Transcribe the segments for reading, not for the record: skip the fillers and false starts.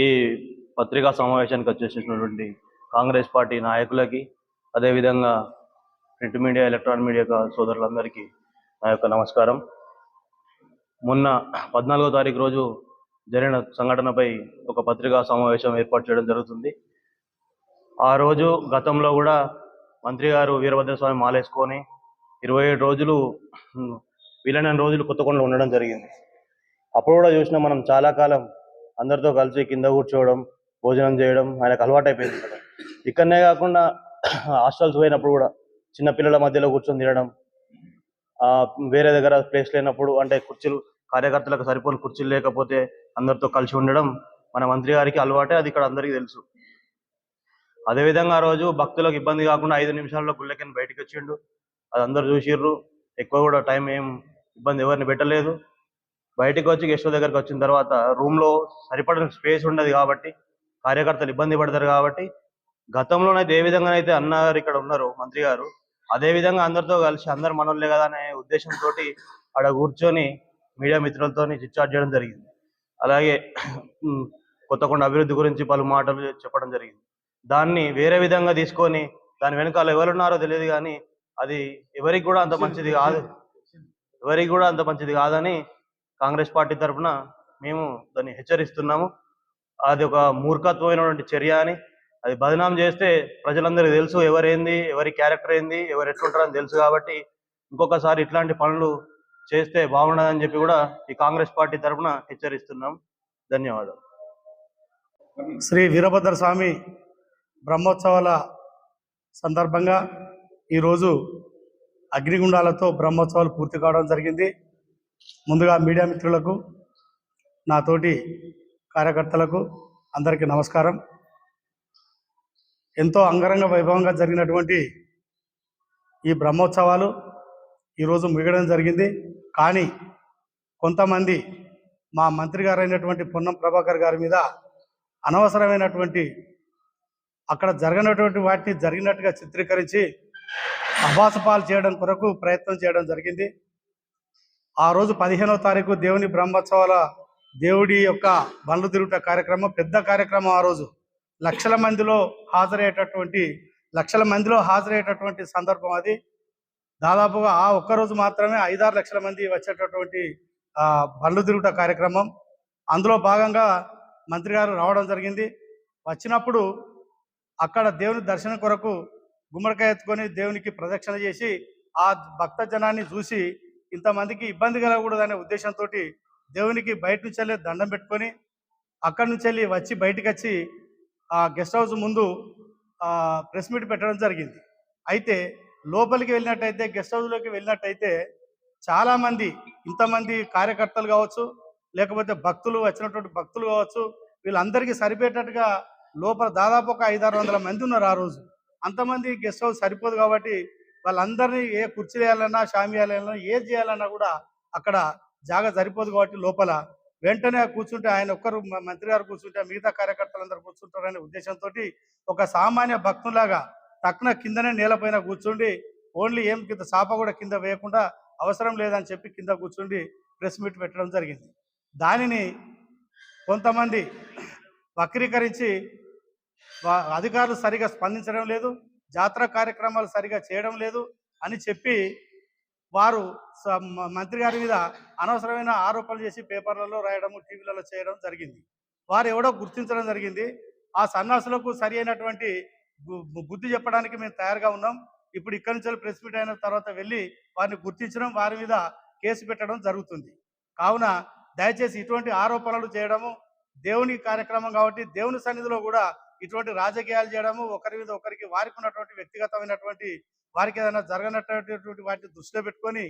ఈ పత్రికా సమావేశానికి వచ్చేసినటువంటి కాంగ్రెస్ పార్టీ నాయకులకి, అదేవిధంగా ప్రింట్ మీడియా, ఎలక్ట్రానిక్ మీడియా సోదరులందరికీ నా యొక్క నమస్కారం. మొన్న 14వ తారీఖు రోజు జరిగిన సంఘటనపై ఒక పత్రికా సమావేశం ఏర్పాటు చేయడం జరుగుతుంది. ఆ రోజు గతంలో కూడా మంత్రి గారు వీరభద్రస్వామి మాలేసుకొని 27 రోజులు వీలైన రోజులు కొత్తకొండలో ఉండడం జరిగింది. అప్పుడు కూడా చూసినా మనం చాలా కాలం అందరితో కలిసి కింద కూర్చోవడం, భోజనం చేయడం ఆయనకు అలవాటు అయిపోయింది కదా. ఇక్కడనే కాకుండా హాస్టల్స్ పోయినప్పుడు కూడా చిన్నపిల్లల మధ్యలో కూర్చొని తినడం, వేరే దగ్గర ప్లేస్ లేనప్పుడు అంటే కుర్చీలు కార్యకర్తలకు సరిపోని కుర్చీలు లేకపోతే అందరితో కలిసి ఉండడం మన మంత్రి గారికి అలవాటే, అది ఇక్కడ అందరికీ తెలుసు. అదేవిధంగా ఆ రోజు భక్తులకు ఇబ్బంది కాకుండా 5 నిమిషాల్లో గుళ్ళకిని బయటకు వచ్చిండు. అది అందరు చూసిర్రు. ఎక్కువ కూడా టైం ఏం ఇబ్బంది ఎవరిని పెట్టలేదు. బయటకు వచ్చి గెస్ట్ దగ్గరకు వచ్చిన తర్వాత రూమ్లో సరిపడిన స్పేస్ ఉండదు కాబట్టి కార్యకర్తలు ఇబ్బంది పడతారు కాబట్టి గతంలోనైతే ఏ విధంగానైతే అన్నారు ఇక్కడ ఉన్నారు మంత్రి గారు, అదే విధంగా అందరితో కలిసి అందరు మనోళ్ళే కదా అనే ఉద్దేశంతో ఆడ కూర్చొని మీడియా మిత్రులతో చిట్చాట్ చేయడం జరిగింది. అలాగే కొత్తకొండ అభివృద్ధి గురించి పలు మాటలు చెప్పడం జరిగింది. దాన్ని వేరే విధంగా తీసుకొని దాని వెనకాల ఎవరున్నారో తెలియదు కానీ అది ఎవరికి కూడా అంత మంచిది కాదని కాంగ్రెస్ పార్టీ తరఫున మేము దాన్ని హెచ్చరిస్తున్నాము. అది ఒక మూర్ఖత్వమైనటువంటి చర్య అని, అది బదనాం చేస్తే ప్రజలందరికీ తెలుసు ఎవరేంది, ఎవరి క్యారెక్టర్ ఏంది, ఎవరు ఎట్లుంటారని తెలుసు. కాబట్టి ఇంకొకసారి ఇట్లాంటి పనులు చేస్తే బాగుండదని చెప్పి కూడా ఈ కాంగ్రెస్ పార్టీ తరఫున హెచ్చరిస్తున్నాం. ధన్యవాదాలు. శ్రీ వీరభద్ర స్వామి బ్రహ్మోత్సవాల సందర్భంగా ఈరోజు అగ్నిగుండాలతో బ్రహ్మోత్సవాలు పూర్తి కావడం జరిగింది. ముందుగా మీడియా మిత్రులకు, నాతోటి కార్యకర్తలకు అందరికీ నమస్కారం. ఎంతో అంగరంగ వైభవంగా జరిగినటువంటి ఈ బ్రహ్మోత్సవాలు ఈరోజు ముగియడం జరిగింది. కానీ కొంతమంది మా మంత్రి గారు అయినటువంటి పొన్నం ప్రభాకర్ గారి మీద అనవసరమైనటువంటి అక్కడ జరగనటువంటి వాటిని జరిగినట్టుగా చిత్రీకరించి అభాసపాలు చేయడం కొరకు ప్రయత్నం చేయడం జరిగింది. ఆ రోజు 15వ తారీఖు దేవుని బ్రహ్మోత్సవాల దేవుడి యొక్క బండ్లు తిరుగుట కార్యక్రమం, పెద్ద కార్యక్రమం. ఆ రోజు లక్షల మందిలో హాజరయ్యేటటువంటి సందర్భం అది. దాదాపుగా ఆ ఒక్కరోజు మాత్రమే 5-6 లక్షల మంది వచ్చేటటువంటి బండ్లు తిరుగుట కార్యక్రమం. అందులో భాగంగా మంత్రి గారు రావడం జరిగింది. వచ్చినప్పుడు అక్కడ దేవుని దర్శనం కొరకు గుమ్మడికాయ ఎత్తుకొని దేవునికి ప్రదక్షిణ చేసి ఆ భక్త జనాన్ని చూసి ఇంతమందికి ఇబ్బంది కలగకూడదనే ఉద్దేశంతో దేవునికి బయట నుంచి వెళ్ళి దండం పెట్టుకొని అక్కడి నుంచి వెళ్ళి వచ్చి బయటకు వచ్చి ఆ గెస్ట్ హౌస్ ముందు ప్రెస్ మీట్ పెట్టడం జరిగింది. అయితే లోపలికి వెళ్ళినట్టయితే, గెస్ట్ హౌస్లోకి వెళ్ళినట్టయితే చాలామంది, ఇంతమంది కార్యకర్తలు కావచ్చు, లేకపోతే వచ్చినటువంటి భక్తులు కావచ్చు, వీళ్ళందరికీ సరిపోయేటట్టుగా లోపల దాదాపు ఒక 500-600 మంది ఉన్నారు. ఆ రోజు అంతమంది గెస్ట్ హౌస్ సరిపోదు కాబట్టి వాళ్ళందరినీ ఏ కుర్చీలు వేయాలన్నా, షామియాలు వేయాలన్నా, ఏది చేయాలన్నా కూడా అక్కడ జాగా సరిపోదు కాబట్టి లోపల వెంటనే కూర్చుంటే ఆయన ఒక్కరు మంత్రి గారు కూర్చుంటే మిగతా కార్యకర్తలందరూ కూర్చుంటారనే ఉద్దేశంతో ఒక సామాన్య భక్తులాగా తక్కువ కిందనే నేలపైన కూర్చుండి ఓన్లీ ఏం కింద సాప కూడా కింద వేయకుండా అవసరం లేదని చెప్పి కింద కూర్చుండి ప్రెస్ మీట్ పెట్టడం జరిగింది. దానిని కొంతమంది వక్రీకరించి అధికారులు సరిగా స్పందించడం లేదు, జాతర కార్యక్రమాలు సరిగా చేయడం లేదు అని చెప్పి వారు మంత్రి గారి మీద అనవసరమైన ఆరోపణలు చేసి పేపర్లలో రాయడము, టీవీలలో చేయడం జరిగింది. వారు ఎవడో గుర్తించడం జరిగింది. ఆ సన్నాసులకు సరి అయినటువంటి బుద్ధి చెప్పడానికి మేము తయారుగా ఉన్నాం. ఇప్పుడు ఇక్కడి నుంచి ప్రెస్ మీట్ అయిన తర్వాత వెళ్ళి వారిని గుర్తించడం, వారి మీద కేసు పెట్టడం జరుగుతుంది. కావున దయచేసి ఇటువంటి ఆరోపణలు చేయడము, దేవుని కార్యక్రమం కాబట్టి దేవుని సన్నిధిలో కూడా ఇటువంటి రాజకీయాలు చేయడము, ఒకరి మీద ఒకరికి వారికి ఉన్నటువంటి వ్యక్తిగతమైనటువంటి వారికి ఏదైనా జరగనటువంటి వాటిని దృష్టిలో పెట్టుకొని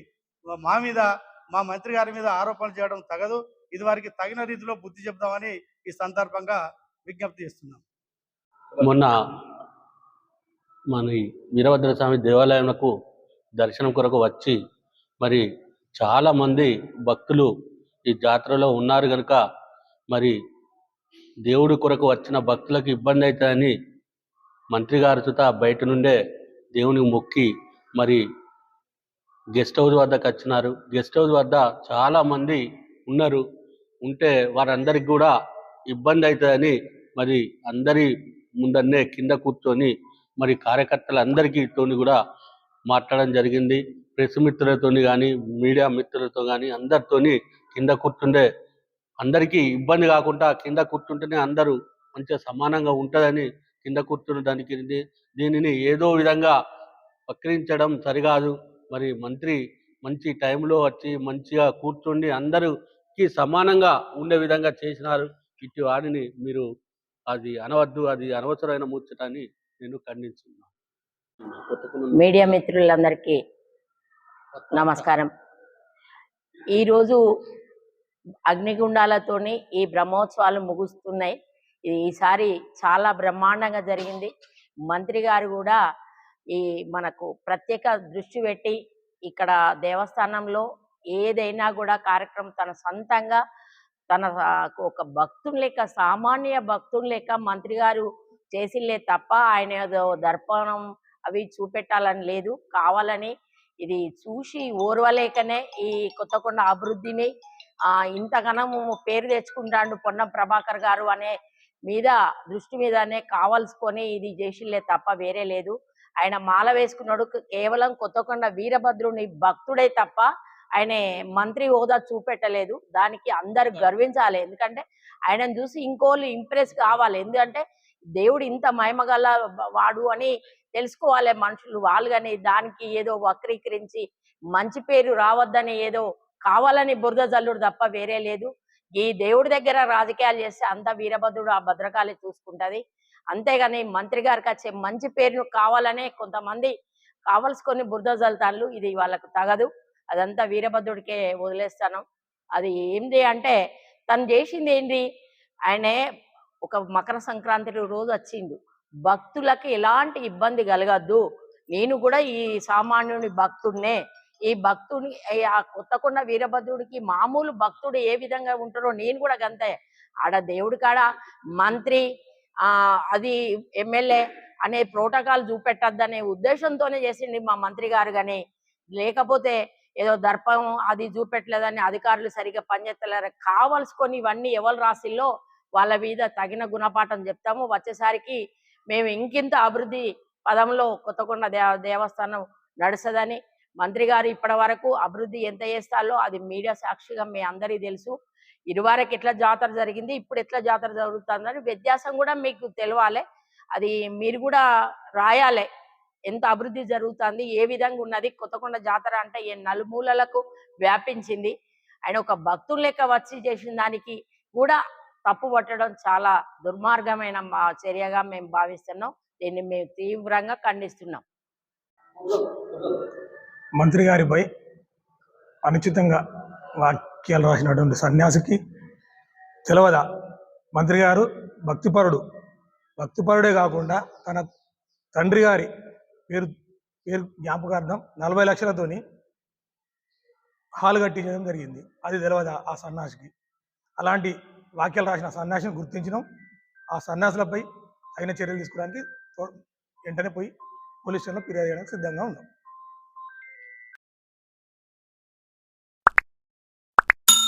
మా మీద, మా మంత్రి గారి మీద ఆరోపణలు చేయడం తగదు. ఇది వారికి తగిన రీతిలో బుద్ధి చెప్దామని ఈ సందర్భంగా విజ్ఞప్తి చేస్తున్నాం. మొన్న మన వీరభద్రస్వామి దేవాలయంకు దర్శనం కొరకు వచ్చి మరి చాలామంది భక్తులు ఈ జాతరలో ఉన్నారు కనుక మరి దేవుడి కొరకు వచ్చిన భక్తులకు ఇబ్బంది అవుతుందని మంత్రి గారి చుట్టూ బయట నుండే దేవునికి మొక్కి మరి గెస్ట్ హౌస్ వద్దకు వచ్చినారు. గెస్ట్ హౌస్ వద్ద చాలామంది ఉన్నారు. ఉంటే వారందరికి కూడా ఇబ్బంది అవుతుందని మరి అందరి ముందన్నే కింద కూర్చొని మరి కార్యకర్తలందరికీ తోని కూడా మాట్లాడడం జరిగింది. ప్రెస్ మిత్రులతోని కానీ మీడియా మిత్రులతో కానీ అందరితోని కింద కూర్చుండే అందరికీ ఇబ్బంది కాకుండా కింద కూర్చుంటేనే అందరూ మంచిగా సమానంగా ఉంటుందని కింద కూర్చున్నదానికి దీనిని ఏదో విధంగా వక్రించడం సరికాదు. మరి మంత్రి మంచి టైంలో వచ్చి మంచిగా కూర్చుండి అందరికి సమానంగా ఉండే విధంగా చేసినారు. ఇటు వాడిని మీరు అది అనవద్దు, అది అనవసరమైన ముచ్చటని నేను ఖండిస్తున్నాను. మీడియా మిత్రులందరికీ నమస్కారం. ఈరోజు అగ్నిగుండాలతోని ఈ బ్రహ్మోత్సవాలు ముగుస్తున్నాయి. ఈసారి చాలా బ్రహ్మాండంగా జరిగింది. మంత్రి గారు కూడా ఈ మనకు ప్రత్యేక దృష్టి పెట్టి ఇక్కడ దేవస్థానంలో ఏదైనా కూడా కార్యక్రమం తన సొంతంగా తన ఒక భక్తుని లెక్క, సామాన్య భక్తుని లెక్క మంత్రి గారు చేసిలే తప్ప ఆయన ఏదో దర్పణం అవి చూపెట్టాలని లేదు. కావాలని ఇది చూసి ఓర్వలేకనే ఈ కొత్తకొండ అభివృద్ధిని ఇంతగానము పేరు తెచ్చుకుంటాడు పొన్నం ప్రభాకర్ గారు అనే మీద దృష్టి మీదనే కావాల్సుకొని ఇది చేసిలే తప్ప వేరే లేదు. ఆయన మాల వేసుకున్నాడు కేవలం కొత్తకొండ వీరభద్రుని భక్తుడే తప్ప ఆయన మంత్రి హోదా చూపెట్టలేదు. దానికి అందరు గర్వించాలి. ఎందుకంటే ఆయనను చూసి ఇంకోళ్ళు ఇంప్రెస్ కావాలి. ఎందుకంటే దేవుడు ఇంత మహిమగల వాడు అని తెలుసుకోవాలి మనుషులు వాళ్ళు. కానీ దానికి ఏదో వక్రీకరించి మంచి పేరు రావద్దని ఏదో కావాలని బురద జల్లుడు తప్ప వేరే లేదు. ఈ దేవుడి దగ్గర రాజకీయాలు చేస్తే అంత వీరభద్రుడు ఆ భద్రకాళి చూసుకుంటది. అంతేగాని మంత్రి గారికి వచ్చే మంచి పేరును కావాలనే కొంతమంది కావలసుకొని బురద జల్తాళ్ళు. ఇది వాళ్ళకు తగదు. అదంతా వీరభద్రుడికే వదిలేస్తాను. అది ఏంటి అంటే తను చేసింది ఏంటి, ఆయనే ఒక మకర సంక్రాంతి రోజు వచ్చిండు. భక్తులకు ఎలాంటి ఇబ్బంది కలగద్దు, నేను కూడా ఈ సామాన్యుని భక్తుడినే, ఈ భక్తుని ఆ కొత్తకొండ వీరభద్రుడికి మామూలు భక్తుడు ఏ విధంగా ఉంటారో నేను కూడా గంతే. ఆడ దేవుడి కాడ మంత్రి అది ఎమ్మెల్యే అనే ప్రోటోకాల్ చూపెట్టద్దనే ఉద్దేశంతోనే చేసింది మా మంత్రి గారు. కానీ లేకపోతే ఏదో దర్పం అది చూపెట్టలేదని అధికారులు సరిగ్గా పనిచేస్తలేరు. కావలసుకొని ఇవన్నీ ఎవరు రాసిల్లో వాళ్ళ మీద తగిన గుణపాఠం చెప్తాము. వచ్చేసరికి మేము ఇంకింత అభివృద్ధి పదంలో కొత్తకొండ దేవస్థానం నడుస్తుందని మంత్రి గారు ఇప్పటి వరకు అభివృద్ధి ఎంత చేస్తారో అది మీడియా సాక్షిగా మీ అందరికీ తెలుసు. ఇరువరకు ఎట్లా జాతర జరిగింది, ఇప్పుడు ఎట్లా జాతర జరుగుతుందని వ్యత్యాసం కూడా మీకు తెలవాలి. అది మీరు కూడా రాయాలి ఎంత అభివృద్ధి జరుగుతుంది, ఏ విధంగా ఉన్నది. కొత్తకొండ జాతర అంటే ఏ నలుమూలలకు వ్యాపించింది. ఆయన ఒక భక్తులు లెక్క వచ్చి చేసిన దానికి కూడా తప్పు పట్టడం చాలా దుర్మార్గమైన చర్యగా మేము భావిస్తున్నాం. దీన్ని మేము తీవ్రంగా ఖండిస్తున్నాం. మంత్రి గారిపై అనుచితంగా వాక్యాలు రాసినటువంటి సన్యాసికి తెలవదా? మంత్రి గారు భక్తిపరుడే కాకుండా తన తండ్రి గారి పేరు జ్ఞాపకార్థం 40 లక్షలతోని హాలు కట్టించడం జరిగింది. అది తెలవదా ఆ సన్యాసికి? అలాంటి వాక్యాలు రాసిన సన్యాసిని గుర్తించడం, ఆ సన్యాసులపై తగిన చర్యలు తీసుకోవడానికి వెంటనే పోయి పోలీస్ స్టేషన్లో ఫిర్యాదు చేయడానికి సిద్ధంగా ఉన్నాం.